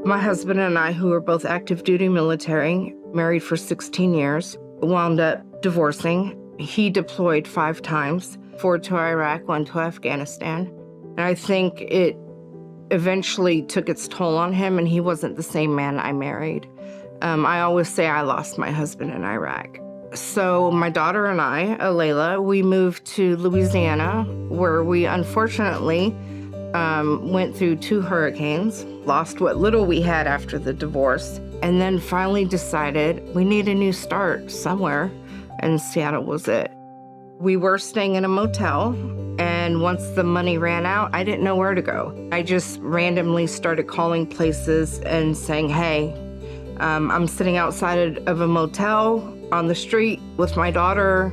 My husband and I, who were both active duty military, married for 16 years, wound up divorcing. He deployed 5 times, 4 to Iraq, 1 to Afghanistan. And I think it eventually took its toll on him, and he wasn't the same man I married. I always say I lost my husband in Iraq. So my daughter and I, Alayla, we moved to Louisiana, where we unfortunately went through 2 hurricanes, lost what little we had after the divorce, and then finally decided we need a new start somewhere, and Seattle was it. We were staying in a motel, and once the money ran out, I didn't know where to go. I just randomly started calling places and saying, hey, I'm sitting outside of a motel on the street with my daughter.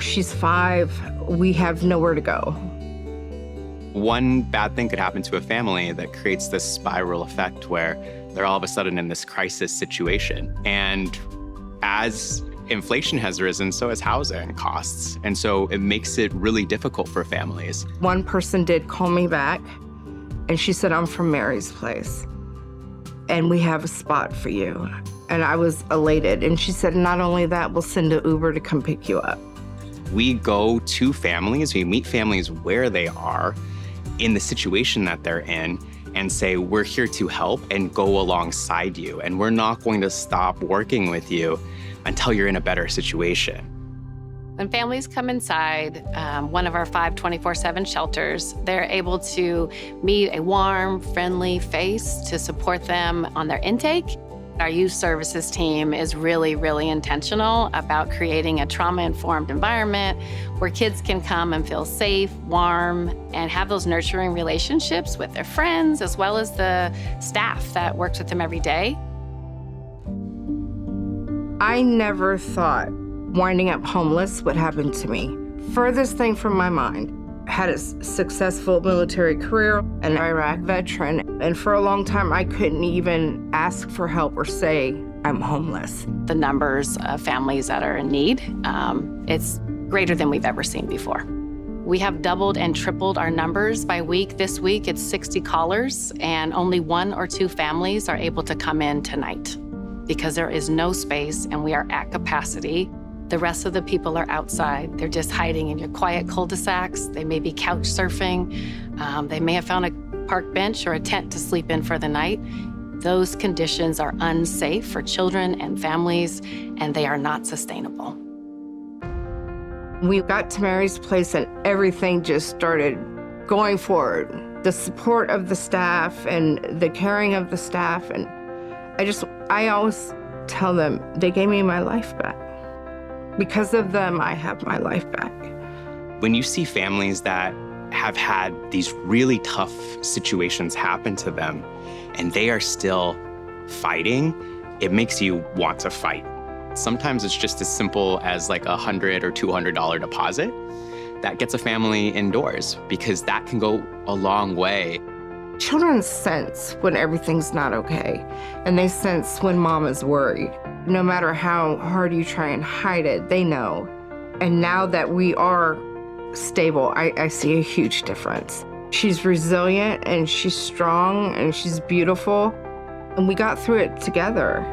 She's 5. We have nowhere to go. One bad thing could happen to a family that creates this spiral effect where they're all of a sudden in this crisis situation. And as inflation has risen, so has housing costs. And so it makes it really difficult for families. One person did call me back, and she said, I'm from Mary's place, and we have a spot for you. And I was elated. And she said, not only that, we'll send an Uber to come pick you up. We go to families, we meet families where they are in the situation that they're in, and say, we're here to help and go alongside you. And we're not going to stop working with you until you're in a better situation. When families come inside one of our 5 24/7 shelters, they're able to meet a warm, friendly face to support them on their intake. Our youth services team is really, really intentional about creating a trauma-informed environment where kids can come and feel safe, warm, and have those nurturing relationships with their friends, as well as the staff that works with them every day. I never thought winding up homeless would happen to me. Furthest thing from my mind. Had a successful military career, an Iraq veteran, and for a long time I couldn't even ask for help or say I'm homeless. The numbers of families that are in need, it's greater than we've ever seen before. We have doubled and tripled our numbers by week. This week it's 60 callers, and only 1 or 2 families are able to come in tonight because there is no space and we are at capacity. The rest of the people are outside. They're just hiding in your quiet cul-de-sacs. They may be couch surfing. They may have found a park bench or a tent to sleep in for the night. Those conditions are unsafe for children and families, and they are not sustainable. We got to Mary's place and everything just started going forward. The support of the staff and the caring of the staff, and I always tell them they gave me my life back. Because of them, I have my life back. When you see families that have had these really tough situations happen to them and they are still fighting, it makes you want to fight. Sometimes it's just as simple as like $100 or $200 deposit that gets a family indoors, because that can go a long way. Children sense when everything's not okay, and they sense when mom is worried. No matter how hard you try and hide it, they know. And now that we are stable, I see a huge difference. She's resilient, and she's strong, and she's beautiful, and we got through it together.